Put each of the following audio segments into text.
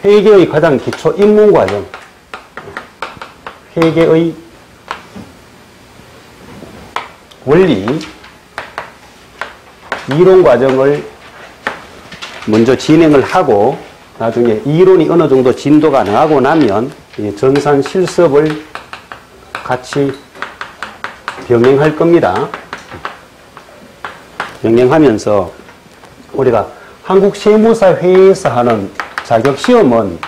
회계의 가장 기초 입문과정, 회계의 원리, 이론 과정을 먼저 진행을 하고 나중에 이론이 어느 정도 진도가 나가고 나면 전산 실습을 같이 병행할 겁니다. 병행하면서 우리가 한국세무사회에서 하는 자격시험은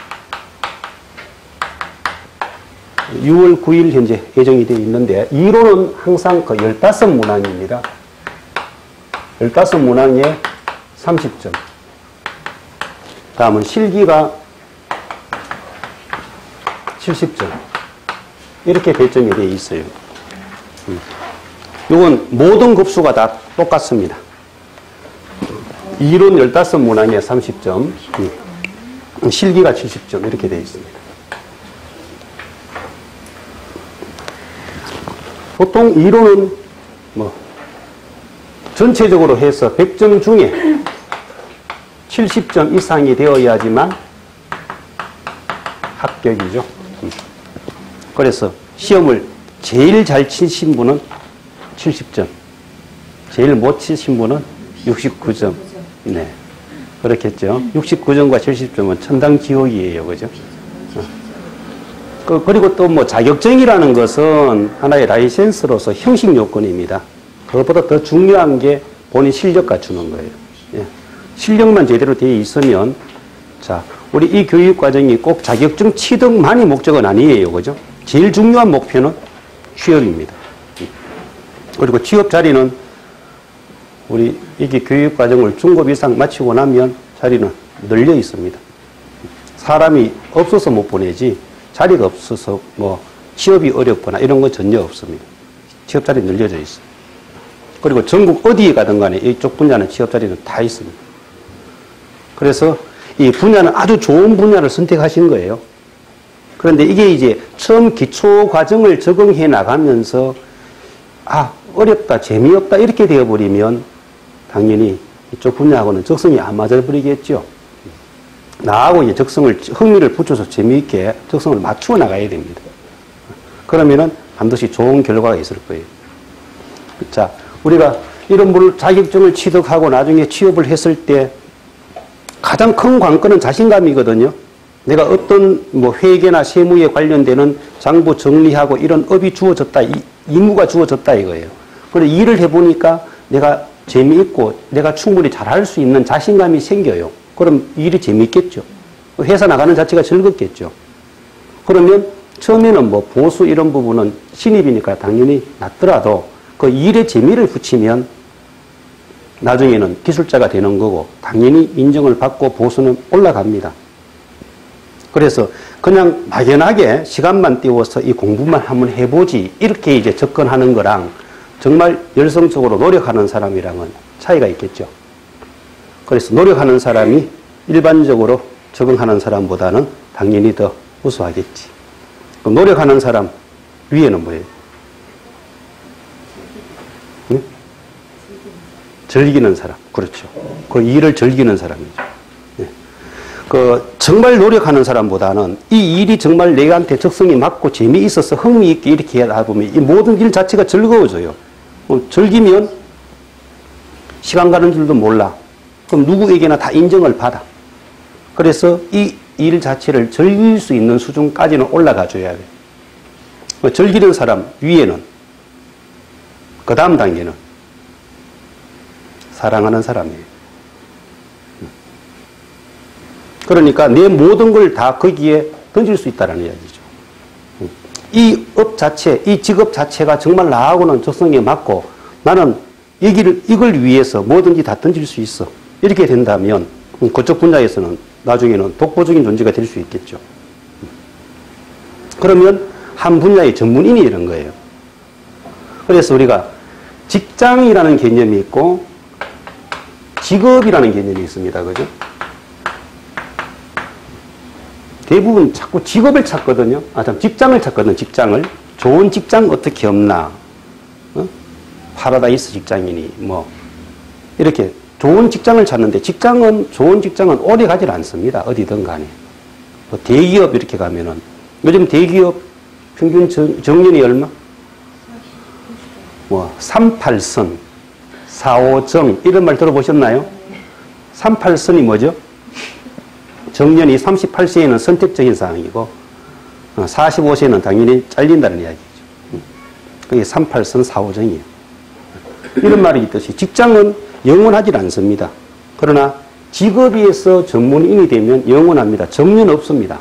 6월 9일 현재 예정이 되어 있는데 이론은 항상 그 15문항입니다. 15문항에 30점. 다음은 실기가 70점. 이렇게 배점이 되어 있어요. 이건 모든 급수가 다 똑같습니다. 이론 15문항에 30점, 실기가 70점 이렇게 되어 있습니다. 보통 이론은 전체적으로 해서 100점 중에 70점 이상이 되어야지만 합격이죠. 그래서 시험을 제일 잘 치신 분은 70점, 제일 못 치신 분은 69점. 네. 그렇겠죠. 69점과 70점은 천당지옥이에요. 그죠? 그리고 또 자격증이라는 것은 하나의 라이센스로서 형식 요건입니다. 그것보다 더 중요한 게 본인 실력 갖추는 거예요. 예. 실력만 제대로 되어 있으면, 자, 우리 이 교육 과정이 꼭 자격증 취득만이 목적은 아니에요. 그죠? 제일 중요한 목표는 취업입니다. 그리고 취업 자리는 우리 이게 교육 과정을 중급 이상 마치고 나면 자리는 널려 있습니다. 사람이 없어서 못 보내지 자리가 없어서 취업이 어렵거나 이런 건 전혀 없습니다. 취업 자리 늘려져 있어요. 그리고 전국 어디에 가든 간에 이쪽 분야는 취업 자리는 다 있습니다. 그래서 이 분야는 아주 좋은 분야를 선택하신 거예요. 그런데 이게 이제 처음 기초 과정을 적응해 나가면서 어렵다, 재미없다 이렇게 되어버리면 당연히 이쪽 분야하고는 적성이 안 맞아버리겠죠. 나하고 이제 흥미를 붙여서 재미있게 적성을 맞추어 나가야 됩니다. 그러면은 반드시 좋은 결과가 있을 거예요. 자, 우리가 이런 자격증을 취득하고 나중에 취업을 했을 때 가장 큰 관건은 자신감이거든요. 내가 어떤 회계나 세무에 관련되는 장부 정리하고 이런 업이 주어졌다, 임무가 주어졌다 이거예요. 그런데 일을 해보니까 내가 재미있고 내가 충분히 잘할 수 있는 자신감이 생겨요. 그럼 일이 재미있겠죠. 회사 나가는 자체가 즐겁겠죠. 그러면 처음에는 보수 이런 부분은 신입이니까 당연히 낮더라도 그 일에 재미를 붙이면 나중에는 기술자가 되는 거고 당연히 인정을 받고 보수는 올라갑니다. 그래서 그냥 막연하게 시간만 띄워서 이 공부만 한번 해보지 이렇게 이제 접근하는 거랑 정말 열성적으로 노력하는 사람이랑은 차이가 있겠죠. 그래서 노력하는 사람이 일반적으로 적응하는 사람보다는 당연히 더 우수하겠지. 그럼 노력하는 사람 위에는 뭐예요? 응? 즐기는 사람. 그렇죠. 그 일을 즐기는 사람이죠. 네. 정말 노력하는 사람보다는 이 일이 정말 내한테 적성이 맞고 재미있어서 흥미있게 이렇게 하다 보면 이 모든 일 자체가 즐거워져요. 즐기면 시간 가는 줄도 몰라. 그럼 누구에게나 다 인정을 받아. 그래서 이 일 자체를 즐길 수 있는 수준까지는 올라가 줘야 돼. 즐기는 사람 위에는 그 다음 단계는 사랑하는 사람이에요. 그러니까 내 모든 걸 다 거기에 던질 수 있다는 이야기죠. 이 업 자체, 이 직업 자체가 정말 나하고는 적성에 맞고 나는 이걸 위해서 뭐든지 다 던질 수 있어. 이렇게 된다면 그쪽 분야에서는 나중에는 독보적인 존재가 될 수 있겠죠. 그러면 한 분야의 전문인이 되는 거예요. 그래서 우리가 직장이라는 개념이 있고 직업이라는 개념이 있습니다. 그죠? 대부분 자꾸 직업을 찾거든요. 직장을 찾거든, 직장을. 좋은 직장 어떻게 없나. 파라다이스 직장이니, 이렇게 좋은 직장을 찾는데 좋은 직장은 오래 가질 않습니다. 어디든 간에. 뭐 대기업 이렇게 가면은 요즘 대기업 평균 정년이 얼마? 뭐 38선, 45정 이런 말 들어보셨나요? 38선이 뭐죠? 정년이 38세에는 선택적인 상황이고 45세는 당연히 잘린다는 이야기죠. 그게 38선 45정이에요. 이런 말이 있듯이 직장은 영원하지 않습니다. 그러나 직업에서 전문인이 되면 영원합니다. 정년 없습니다.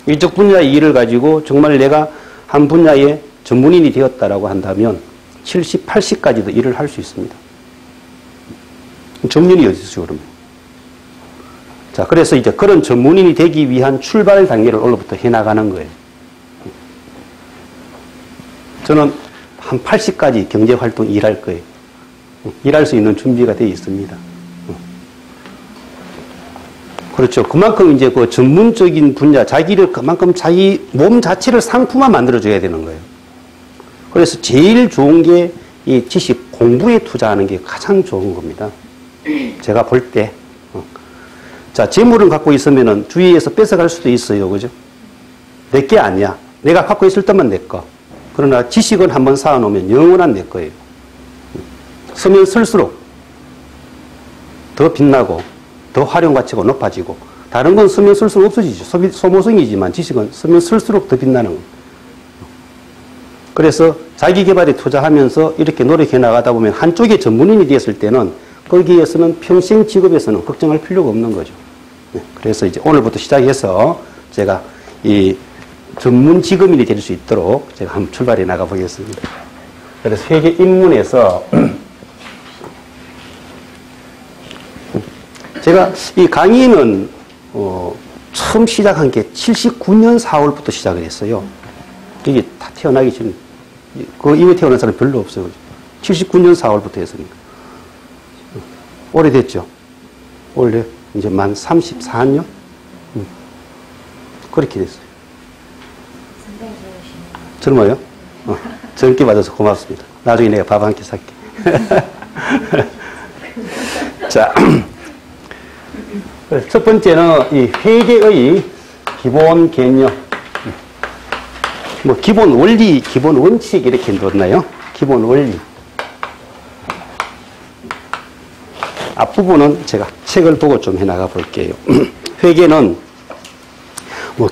이쪽 분야의 일을 가지고 정말 내가 한 분야의 전문인이 되었다라고 한다면 70, 80까지도 일을 할 수 있습니다. 정년이 어디 있어요, 그러면? 자, 그래서 이제 그런 전문인이 되기 위한 출발 단계를 오늘부터 해나가는 거예요. 저는 한 80까지 경제활동 일할 거예요. 일할 수 있는 준비가 되어 있습니다. 그렇죠. 그만큼 이제 그 전문적인 분야, 자기를 그만큼 자기 몸 자체를 상품화 만들어줘야 되는 거예요. 그래서 제일 좋은 게 이 지식 공부에 투자하는 게 가장 좋은 겁니다. 제가 볼 때. 자, 재물은 갖고 있으면은 주위에서 뺏어갈 수도 있어요. 그죠? 내 게 아니야. 내가 갖고 있을 때만 내 거. 그러나 지식은 한번 쌓아놓으면 영원한 내 거예요. 쓰면 쓸수록 더 빛나고 더 활용 가치가 높아지고 다른 건 쓰면 쓸수록 없어지죠. 소모성이지만 지식은 쓰면 쓸수록 더 빛나는 겁니다. 그래서 자기 개발에 투자하면서 이렇게 노력해 나가다 보면 한쪽에 전문인이 되었을 때는 거기에서는 평생 직업에서는 걱정할 필요가 없는 거죠. 그래서 이제 오늘부터 시작해서 제가 이 전문 직업인이 될 수 있도록 제가 한번 출발해 나가 보겠습니다. 그래서 회계 입문에서 제가 이 강의는 처음 시작한 게 79년 4월부터 시작을 했어요. 이게 다 태어나기 전, 그 이후에 태어난 사람 별로 없어요. 79년 4월부터 했으니까. 오래됐죠. 원래 이제 만 34년? 그렇게 됐어요. 젊어요? 젊게 받아서 고맙습니다. 나중에 내가 밥 한 끼 살게. 자, 첫 번째는 이 회계의 기본 개념. 뭐 기본 원리, 기본 원칙 이렇게 놓나요? 기본 원리. 앞부분은 제가 책을 보고 좀 해나가 볼게요. 회계는 뭐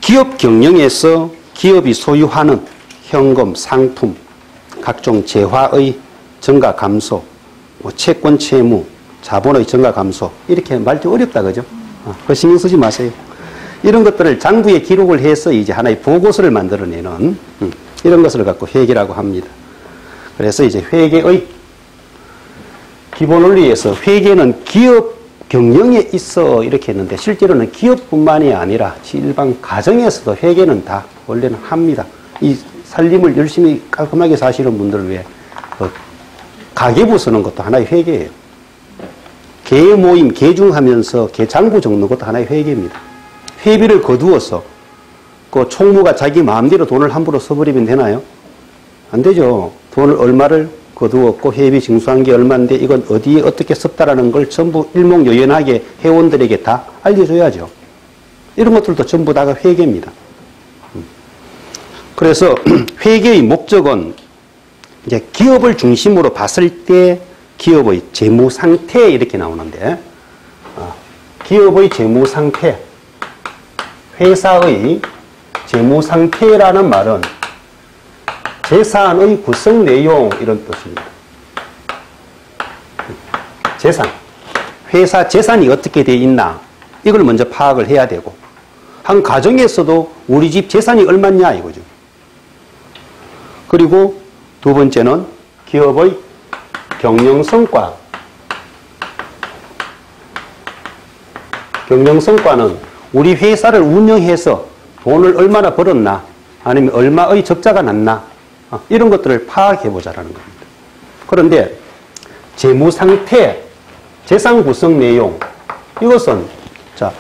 기업 경영에서 기업이 소유하는 현금, 상품, 각종 재화의 증가 감소, 뭐 채권 채무, 자본의 증가 감소 이렇게 말도 어렵다 그죠? 그 신경 쓰지 마세요. 이런 것들을 장부에 기록을 해서 이제 하나의 보고서를 만들어내는 이런 것을 갖고 회계라고 합니다. 그래서 이제 회계의 기본 원리에서 회계는 기업 경영에 있어 이렇게 했는데 실제로는 기업뿐만이 아니라 일반 가정에서도 회계는 다 원래는 합니다. 이 살림을 열심히 깔끔하게 사시는 분들을 위해 가계부 쓰는 것도 하나의 회계예요. 개 모임 개중하면서 개장부 적는 것도 하나의 회계입니다. 회비를 거두어서 그 총무가 자기 마음대로 돈을 함부로 써버리면 되나요? 안 되죠. 돈을 얼마를 거두었고 회비 징수한 게 얼마인데 이건 어디에 어떻게 썼다라는 걸 전부 일목요연하게 회원들에게 다 알려줘야죠. 이런 것들도 전부 다가 회계입니다. 그래서 회계의 목적은 이제 기업을 중심으로 봤을 때 기업의 재무 상태 이렇게 나오는데 기업의 재무 상태, 회사의 재무 상태라는 말은 재산의 구성 내용 이런 뜻입니다. 재산, 회사 재산이 어떻게 되어 있나 이걸 먼저 파악을 해야 되고 한 가정에서도 우리 집 재산이 얼마냐 이거죠. 그리고 두 번째는 기업의 경영성과. 경영성과는 우리 회사를 운영해서 돈을 얼마나 벌었나 아니면 얼마의 적자가 났나 이런 것들을 파악해보자라는 겁니다. 그런데 재무상태, 재산 구성 내용 이것은 자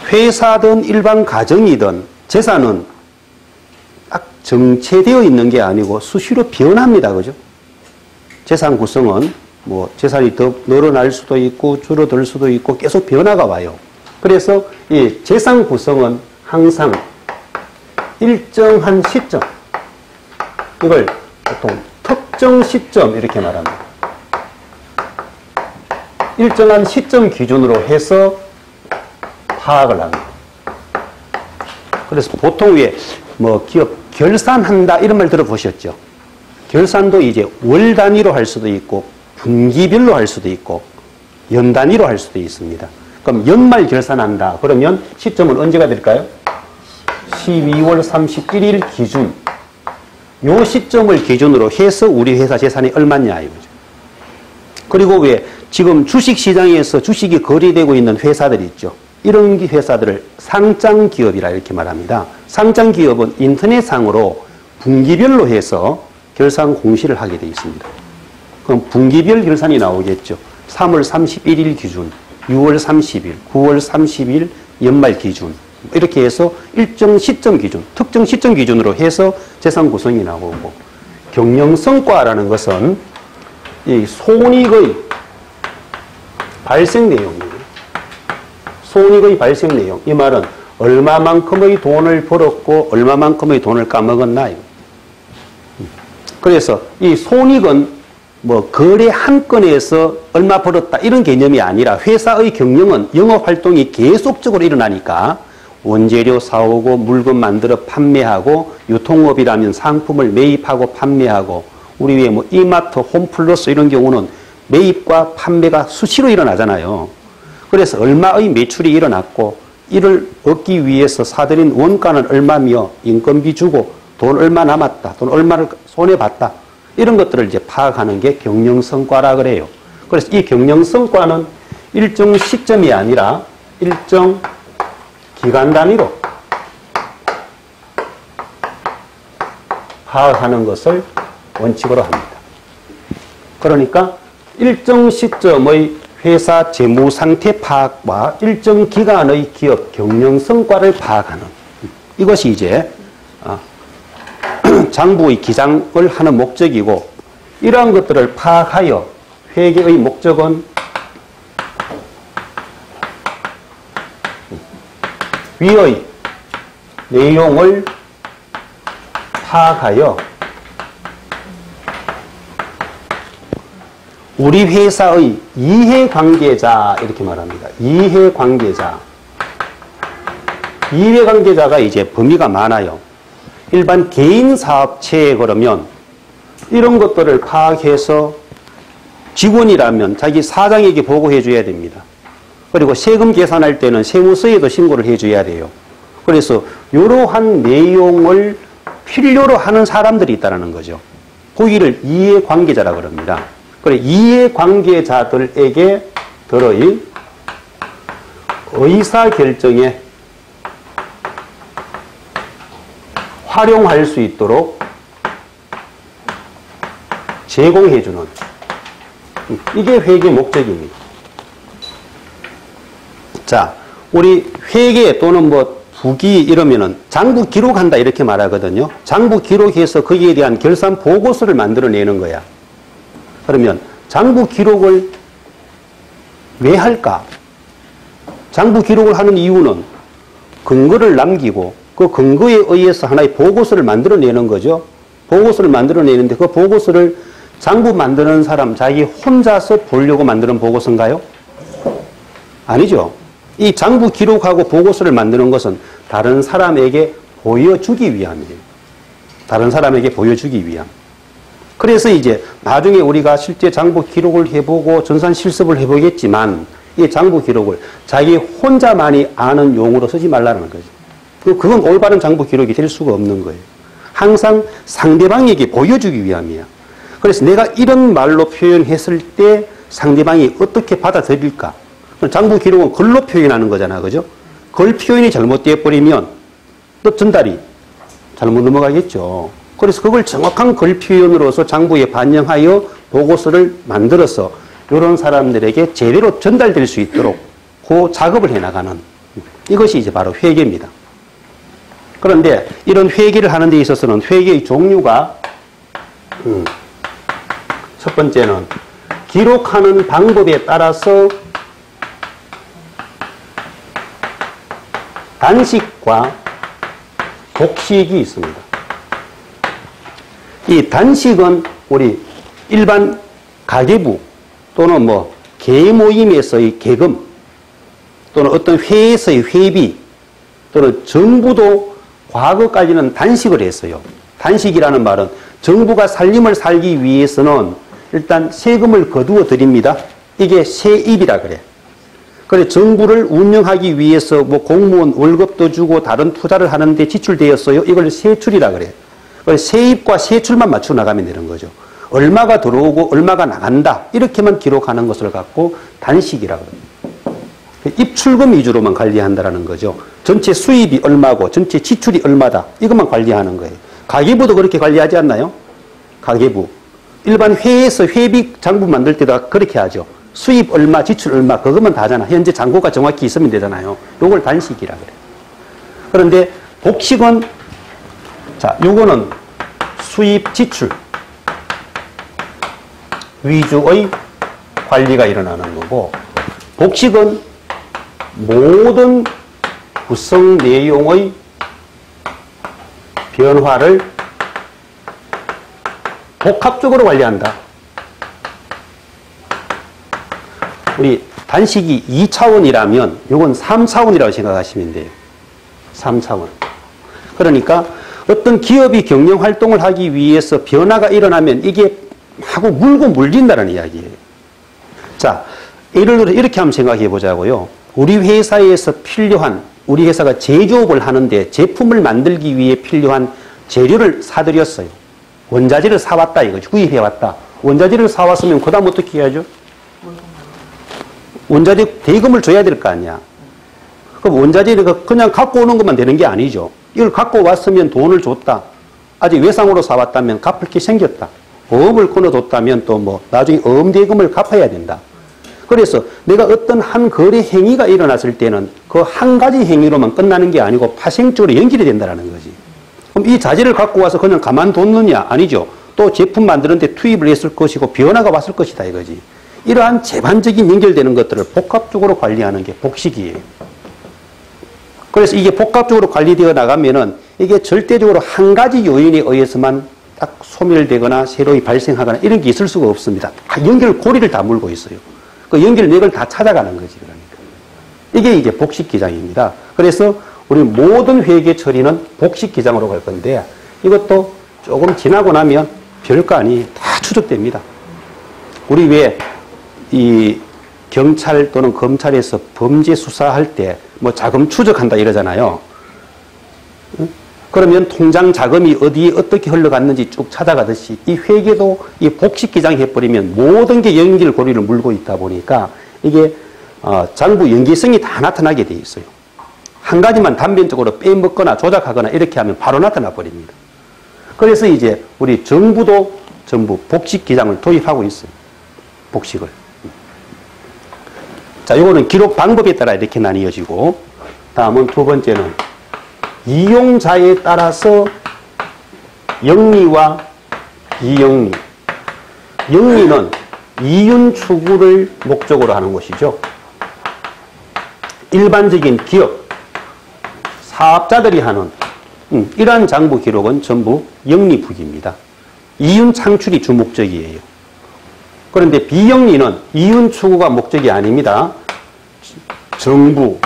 회사든 일반 가정이든 재산은 딱 정체되어 있는 게 아니고 수시로 변합니다. 그죠? 재산 구성은 뭐 재산이 더 늘어날 수도 있고 줄어들 수도 있고 계속 변화가 와요. 그래서 이 재산 구성은 항상 일정한 시점, 이걸 보통 특정 시점 이렇게 말합니다. 일정한 시점 기준으로 해서 파악을 합니다. 그래서 보통 왜 뭐 기업 결산한다 이런 말 들어보셨죠? 결산도 이제 월 단위로 할 수도 있고 분기별로 할 수도 있고 연 단위로 할 수도 있습니다. 그럼 연말 결산한다. 그러면 시점은 언제가 될까요? 12월 31일 기준. 요 시점을 기준으로 해서 우리 회사 재산이 얼마냐 이거죠. 그리고 왜 지금 주식시장에서 주식이 거래되고 있는 회사들 있죠. 이런 회사들을 상장기업이라 이렇게 말합니다. 상장기업은 인터넷상으로 분기별로 해서 결산 공시를 하게 되어 있습니다. 그럼 분기별 결산이 나오겠죠. 3월 31일 기준, 6월 30일, 9월 30일 연말 기준 이렇게 해서 일정 시점 기준, 특정 시점 기준으로 해서 재산 구성이 나오고 경영성과라는 것은 이 손익의 발생 내용이에요. 손익의 발생 내용. 이 말은 얼마만큼의 돈을 벌었고 얼마만큼의 돈을 까먹었나. 그래서 이 손익은 뭐 거래 한 건에서 얼마 벌었다 이런 개념이 아니라 회사의 경영은 영업활동이 계속적으로 일어나니까 원재료 사오고 물건 만들어 판매하고 유통업이라면 상품을 매입하고 판매하고 우리 위에 뭐 이마트, 홈플러스 이런 경우는 매입과 판매가 수시로 일어나잖아요. 그래서 얼마의 매출이 일어났고 이를 얻기 위해서 사들인 원가는 얼마며 인건비 주고 돈 얼마 남았다. 돈 얼마를 손해봤다. 이런 것들을 이제 파악하는 게 경영성과라 그래요. 그래서 이 경영성과는 일정 시점이 아니라 일정 기간 단위로 파악하는 것을 원칙으로 합니다. 그러니까 일정 시점의 회사 재무 상태 파악과 일정 기간의 기업 경영 성과를 파악하는 이것이 이제 장부의 기장을 하는 목적이고 이러한 것들을 파악하여 회계의 목적은 위의 내용을 파악하여 우리 회사의 이해관계자 이렇게 말합니다. 이해관계자. 이해관계자가 이제 범위가 많아요. 일반 개인사업체에 그러면 이런 것들을 파악해서 직원이라면 자기 사장에게 보고해 줘야 됩니다. 그리고 세금 계산할 때는 세무서에도 신고를 해줘야 돼요. 그래서 이러한 내용을 필요로 하는 사람들이 있다는 거죠. 거기를 이해관계자라고 그럽니다. 그래, 이해관계자들에게 들의 의사결정에 활용할 수 있도록 제공해주는 이게 회계 목적입니다. 자, 우리 회계 또는 뭐 부기 이러면은 장부 기록한다 이렇게 말하거든요. 장부 기록해서 거기에 대한 결산 보고서를 만들어내는 거야. 그러면 장부 기록을 왜 할까? 장부 기록을 하는 이유는 근거를 남기고 그 근거에 의해서 하나의 보고서를 만들어내는 거죠. 보고서를 만들어내는데 그 보고서를 장부 만드는 사람 자기 혼자서 보려고 만드는 보고서인가요? 아니죠. 이 장부 기록하고 보고서를 만드는 것은 다른 사람에게 보여주기 위함이에요. 다른 사람에게 보여주기 위함. 그래서 이제 나중에 우리가 실제 장부 기록을 해보고 전산 실습을 해보겠지만 이 장부 기록을 자기 혼자만이 아는 용어로 쓰지 말라는 거죠. 그건 올바른 장부 기록이 될 수가 없는 거예요. 항상 상대방에게 보여주기 위함이야. 그래서 내가 이런 말로 표현했을 때 상대방이 어떻게 받아들일까? 장부 기록은 글로 표현하는 거잖아, 그죠? 글 표현이 잘못되어 버리면 또 전달이 잘못 넘어가겠죠. 그래서 그걸 정확한 글 표현으로서 장부에 반영하여 보고서를 만들어서 이런 사람들에게 제대로 전달될 수 있도록 그 작업을 해나가는 이것이 이제 바로 회계입니다. 그런데 이런 회계를 하는 데 있어서는 회계의 종류가 첫 번째는 기록하는 방법에 따라서 단식과 복식이 있습니다. 이 단식은 우리 일반 가계부 또는 뭐 개모임에서의 계금 또는 어떤 회에서의 회비 또는 정부도 과거까지는 단식을 했어요. 단식이라는 말은 정부가 살림을 살기 위해서는 일단 세금을 거두어 드립니다. 이게 세입이라 그래. 그래 정부를 운영하기 위해서 뭐 공무원 월급도 주고 다른 투자를 하는데 지출되었어요. 이걸 세출이라 그래. 그래 세입과 세출만 맞추어 나가면 되는 거죠. 얼마가 들어오고 얼마가 나간다. 이렇게만 기록하는 것을 갖고 단식이라고 합니다. 입출금 위주로만 관리한다는 거죠. 전체 수입이 얼마고 전체 지출이 얼마다. 이것만 관리하는 거예요. 가계부도 그렇게 관리하지 않나요? 가계부. 일반 회에서 회비 장부 만들 때도 그렇게 하죠. 수입 얼마, 지출 얼마, 그것만 다 하잖아. 현재 잔고가 정확히 있으면 되잖아요. 요걸 단식이라 그래요. 그런데 복식은, 자, 요거는 수입, 지출 위주의 관리가 일어나는 거고, 복식은 모든 구성 내용의 변화를 복합적으로 관리한다. 우리 단식이 2차원이라면 이건 3차원이라고 생각하시면 돼요. 3차원. 그러니까 어떤 기업이 경영활동을 하기 위해서 변화가 일어나면 이게 하고 물고 물린다는 이야기예요. 자, 예를 들어 이렇게 한번 생각해 보자고요. 우리 회사에서 필요한, 우리 회사가 제조업을 하는데 제품을 만들기 위해 필요한 재료를 사들였어요. 원자재를 사왔다 이거죠. 구입해왔다. 원자재를 사왔으면 그 다음 어떻게 해야죠? 원자재 대금을 줘야 될 거 아니야. 그럼 원자재를 그냥 갖고 오는 것만 되는 게 아니죠. 이걸 갖고 왔으면 돈을 줬다. 아직 외상으로 사왔다면 갚을 게 생겼다. 어음을 끊어뒀다면 또 뭐 나중에 어음 대금을 갚아야 된다. 그래서 내가 어떤 한 거래 행위가 일어났을 때는 그 한 가지 행위로만 끝나는 게 아니고 파생적으로 연결이 된다는 거지. 그럼 이 자재를 갖고 와서 그냥 가만뒀느냐? 아니죠. 또 제품 만드는데 투입을 했을 것이고 변화가 왔을 것이다 이거지. 이러한 제반적인 연결되는 것들을 복합적으로 관리하는 게 복식이에요. 그래서 이게 복합적으로 관리되어 나가면은 이게 절대적으로 한 가지 요인에 의해서만 딱 소멸되거나 새로이 발생하거나 이런 게 있을 수가 없습니다. 연결 고리를 다 물고 있어요. 그 연결맥을 다 찾아가는 거지, 그러니까. 이게 복식기장입니다. 그래서 우리 모든 회계 처리는 복식기장으로 갈 건데 이것도 조금 지나고 나면 별거 아니 다 추적됩니다. 우리 왜 이 경찰 또는 검찰에서 범죄 수사할 때 뭐 자금 추적한다 이러잖아요. 그러면 통장 자금이 어디에 어떻게 흘러갔는지 쭉 찾아가듯이 이 회계도 이 복식기장 해버리면 모든 게 연결고리를 물고 있다 보니까 이게 장부 연계성이 다 나타나게 돼 있어요. 한 가지만 단편적으로 빼먹거나 조작하거나 이렇게 하면 바로 나타나 버립니다. 그래서 이제 우리 정부도 전부 복식기장을 도입하고 있어요. 복식을. 자, 요거는 기록 방법에 따라 이렇게 나뉘어지고, 다음은 두 번째는 이용자에 따라서 영리와 비영리. 영리는 이윤 추구를 목적으로 하는 것이죠. 일반적인 기업, 사업자들이 하는 이러한 장부 기록은 전부 영리부기입니다. 이윤 창출이 주 목적이에요. 그런데 비영리는 이윤 추구가 목적이 아닙니다. 정부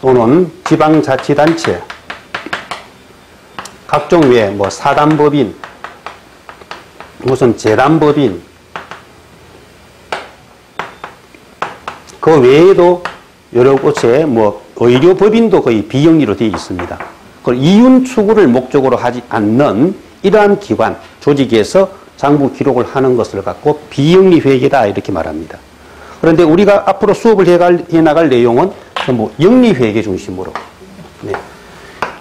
또는 지방자치단체, 각종 외 뭐 사단법인, 무슨 재단법인, 그 외에도 여러 곳에 뭐 의료법인도 거의 비영리로 되어 있습니다. 그리고 이윤 추구를 목적으로 하지 않는 이러한 기관, 조직에서 장부 기록을 하는 것을 갖고 비영리 회계다 이렇게 말합니다. 그런데 우리가 앞으로 수업을 해나갈 내용은 전부 영리 회계 중심으로, 네.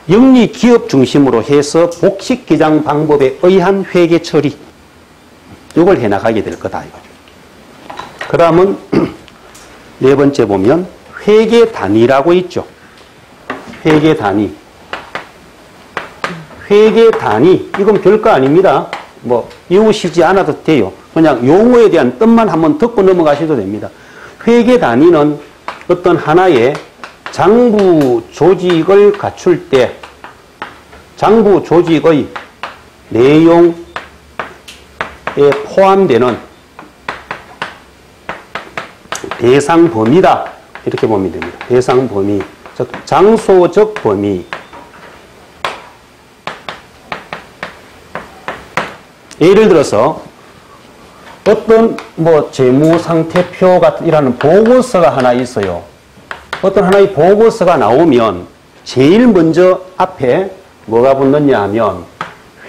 영리 기업 중심으로 해서 복식 기장 방법에 의한 회계 처리, 이걸 해나가게 될 거다 이거죠. 그 다음은 네 번째 보면 회계 단위라고 있죠. 회계 단위. 회계 단위, 이건 별거 아닙니다. 뭐 외우시지 않아도 돼요. 그냥 용어에 대한 뜻만 한번 듣고 넘어가셔도 됩니다. 회계 단위는 어떤 하나의 장부 조직을 갖출 때 장부 조직의 내용에 포함되는 대상 범위다. 이렇게 보면 됩니다. 대상 범위, 즉 장소적 범위. 예를 들어서 어떤 재무상태표 같은 보고서가 하나 있어요. 어떤 하나의 보고서가 나오면 제일 먼저 앞에 뭐가 붙느냐 하면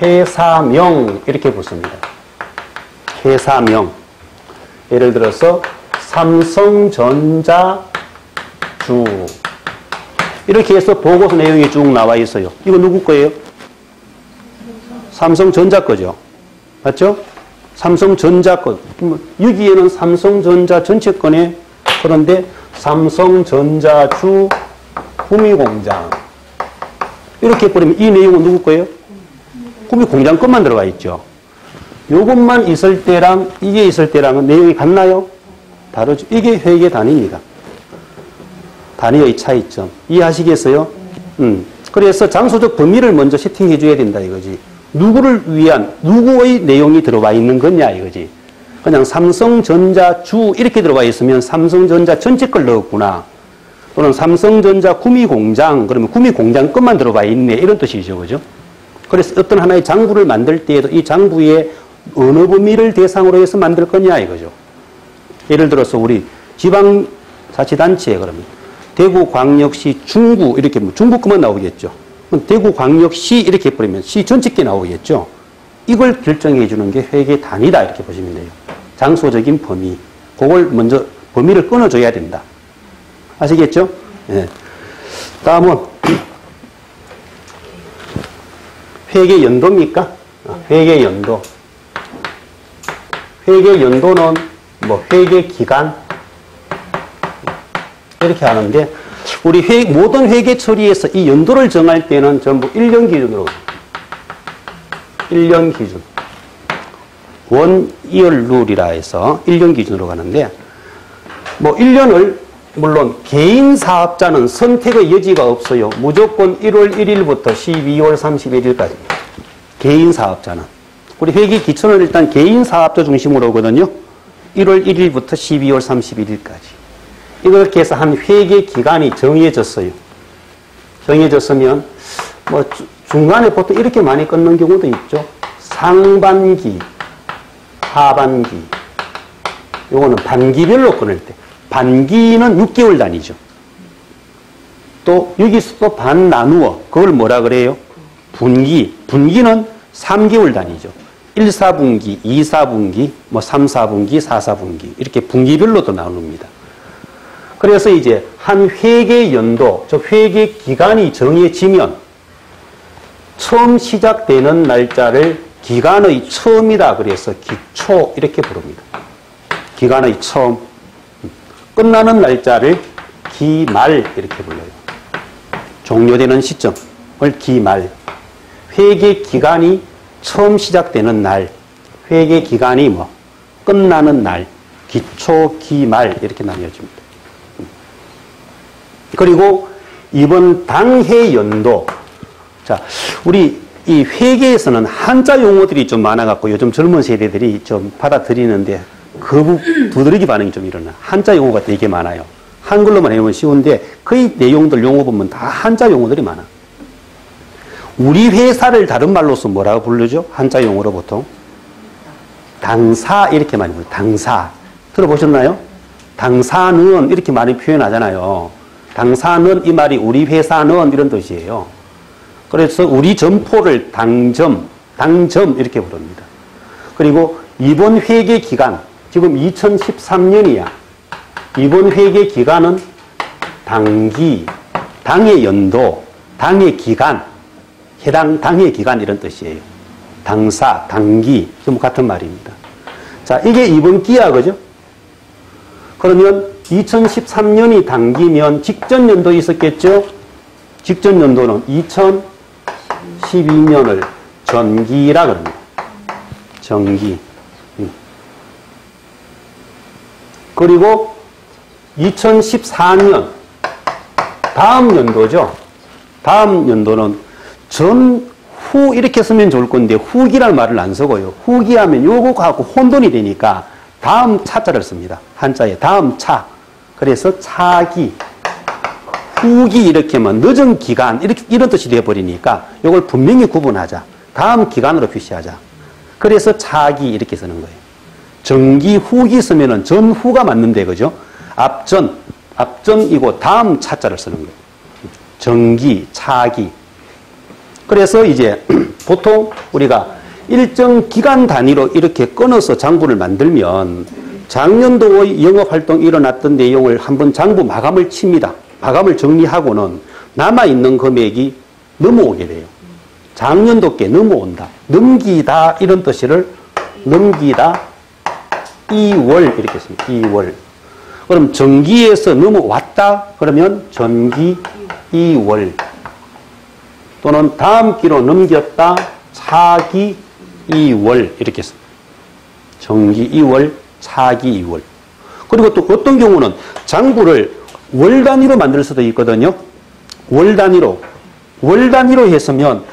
회사명 이렇게 붙습니다. 회사명. 예를 들어서 삼성전자 주 이렇게 해서 보고서 내용이 쭉 나와 있어요. 이거 누구 거예요? 삼성전자 거죠. 맞죠? 삼성전자 거. 여기에는 삼성전자 전체 거네. 그런데 삼성전자 주 구미공장 이렇게 버리면 이 내용은 누구 거예요? 구미공장 것만 들어가 있죠. 요것만 있을 때랑 이게 있을 때랑은 내용이 같나요? 다르죠. 이게 회계 단위입니다. 단위의 차이점. 이해하시겠어요? 그래서 장소적 범위를 먼저 세팅해 줘야 된다 이거지. 누구를 위한, 누구의 내용이 들어와 있는 거냐 이거지. 그냥 삼성전자 주 이렇게 들어와 있으면 삼성전자 전체 걸 넣었구나. 또는 삼성전자 구미공장, 그러면 구미공장 것만 들어와 있네. 이런 뜻이죠. 그죠? 그래서 어떤 하나의 장부를 만들 때에도 이 장부의 어느 범위를 대상으로 해서 만들 거냐 이거죠. 예를 들어서 우리 지방자치단체에 그러면 대구광역시 중구 이렇게 중구 것만 나오겠죠. 대구광역시 이렇게 버리면 시 전체 게 나오겠죠. 이걸 결정해 주는 게 회계 단위다 이렇게 보시면 돼요. 장소적인 범위. 그걸 먼저 범위를 끊어줘야 된다. 아시겠죠? 네. 다음은 회계 연도입니까? 회계 연도. 회계 연도는 회계 기간 이렇게 하는데 우리 모든 회계 처리에서 이 연도를 정할 때는 전부 1년 기준으로 1년 기준 원이얼 룰이라 해서 1년 기준으로 가는데 1년을 물론 개인 사업자는 선택의 여지가 없어요. 무조건 1월 1일부터 12월 31일까지. 개인 사업자는. 우리 회계 기초는 일단 개인 사업자 중심으로 오거든요. 1월 1일부터 12월 31일까지. 이렇게 해서 한 회계 기간이 정해졌어요. 정해졌으면 중간에 보통 이렇게 많이 끊는 경우도 있죠. 상반기, 하반기. 요거는 반기별로 끊을 때. 반기는 6개월 단위죠. 또 여기서 또 반 나누어. 그걸 뭐라 그래요? 분기. 분기는 3개월 단위죠. 1, 4분기, 2, 4분기, 3, 4분기, 4, 4분기. 이렇게 분기별로도 나눕니다. 그래서 이제 한 회계 연도, 즉 회계 기간이 정해지면 처음 시작되는 날짜를 기간의 처음이다. 그래서 기초 이렇게 부릅니다. 기간의 처음. 끝나는 날짜를 기말 이렇게 불러요. 종료되는 시점을 기말. 회계 기간이 처음 시작되는 날, 회계 기간이 끝나는 날, 기초, 기말 이렇게 나뉘어집니다. 그리고 이번 당해 연도. 자, 우리 이 회계에서는 한자 용어들이 좀 많아갖고 요즘 젊은 세대들이 좀 받아들이는데 두드러기 반응이 좀 일어나. 한자 용어가 되게 많아요. 한글로만 해보면 쉬운데 거의 내용들 용어 보면 다 한자 용어들이 많아. 우리 회사를 다른 말로서 뭐라고 부르죠? 한자 용어로 보통 당사 이렇게 많이 불러요. 당사. 들어보셨나요? 당사는 이렇게 많이 표현하잖아요. 당사는 이 말이 우리 회사는 이런 뜻이에요. 그래서 우리 점포를 당점 이렇게 부릅니다. 그리고 이번 회계 기간, 지금 2013년이야. 이번 회계 기간은 당기, 당의 연도, 당의 기간, 해당 당의 기간 이런 뜻이에요. 당사, 당기, 좀 같은 말입니다. 자, 이게 이번 기야, 그죠? 그러면 2013년이 당기면 직전 연도 있었겠죠? 직전 연도는 2012년을 전기라 그럽니다. 전기. 그리고 2014년 다음 연도죠. 다음 연도는 전후 이렇게 쓰면 좋을 건데 후기라는 말을 안 쓰고요. 후기하면 요거하고 혼돈이 되니까 다음 차자를 씁니다. 한자에 다음 차. 그래서 차기, 후기 이렇게 하면 늦은 기간 이런 뜻이 되어버리니까 이걸 분명히 구분하자. 다음 기간으로 표시하자. 그래서 차기 이렇게 쓰는 거예요. 전기, 후기 쓰면은 전후가 맞는데 그죠? 앞전이고 다음 차자를 쓰는 거예요. 전기, 차기. 그래서 이제 보통 우리가 일정 기간 단위로 이렇게 끊어서 장부를 만들면 작년도의 영업활동이 일어났던 내용을 한번 장부 마감을 칩니다. 마감을 정리하고는 남아있는 금액이 넘어오게 돼요. 작년도께 넘어온다. 넘기다 이런 뜻을 넘기다 2월 이렇게 씁니다. 2월. 그럼 전기에서 넘어왔다 그러면 전기 2월. 또는 다음 기로 넘겼다 차기 2월 이렇게 씁니다. 전기 2월, 차기 2월. 그리고 또 어떤 경우는 장부를 월 단위로 만들 수도 있거든요. 월 단위로 했으면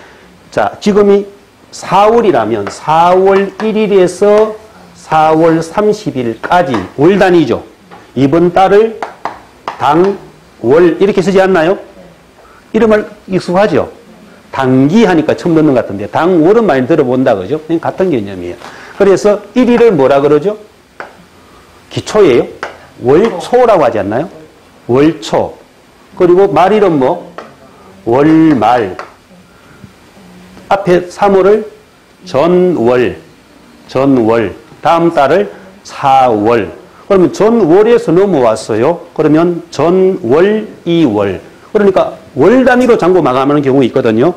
자, 지금이 4월이라면 4월 1일에서 4월 30일까지 월 단위죠. 이번 달을 당월 이렇게 쓰지 않나요? 이름을 익숙하죠? 당기 하니까 처음 듣는 것 같은데 당월은 많이 들어본다 그죠? 같은 개념이에요. 그래서 1일을 뭐라 그러죠? 기초예요. 월초라고 하지 않나요? 월초. 그리고 말일은 뭐? 월말. 앞에 3월을 전월. 다음 달을 4월. 그러면 전월에서 넘어왔어요. 그러면 전월 2월. 그러니까 월 단위로 장부 마감하는 경우 있거든요.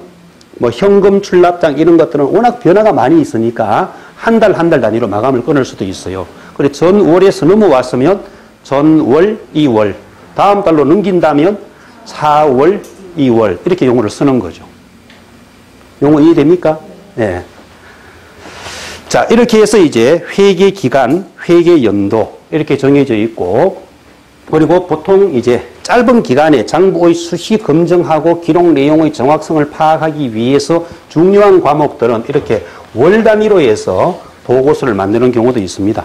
뭐 현금 출납장 이런 것들은 워낙 변화가 많이 있으니까 한 달 단위로 마감을 끊을 수도 있어요. 그래서 전월에서 넘어왔으면 전월 2월. 다음 달로 넘긴다면 4월 2월. 이렇게 용어를 쓰는 거죠. 용어 이해됩니까? 네. 자, 이렇게 해서 이제 회계 기간, 회계 연도 이렇게 정해져 있고, 그리고 보통 이제 짧은 기간에 장부의 수시 검증하고 기록 내용의 정확성을 파악하기 위해서 중요한 과목들은 이렇게 월 단위로 해서 보고서를 만드는 경우도 있습니다.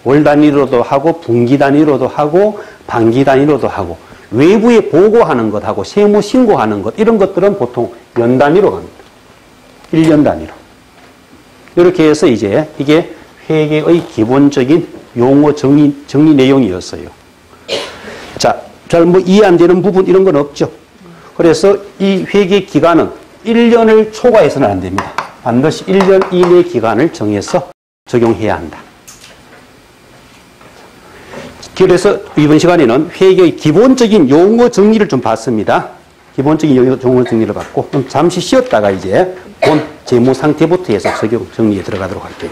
월 단위로도 하고 분기 단위로도 하고 반기 단위로도 하고 외부에 보고하는 것하고 세무 신고하는 것 이런 것들은 보통 연 단위로 갑니다. 1년 단위로. 이렇게 해서 이제 이게 회계의 기본적인 용어 정리 내용이었어요. 자, 잘 뭐 이해 안 되는 부분 이런 건 없죠. 그래서 이 회계 기간은 1년을 초과해서는 안 됩니다. 반드시 1년 이내 기간을 정해서 적용해야 한다. 그래서 이번 시간에는 회계의 기본적인 용어 정리를 좀 봤습니다. 기본적인 용어 정리를 봤고, 그럼 잠시 쉬었다가 이제 본 재무 상태부터 해서 적용 정리에 들어가도록 할게요.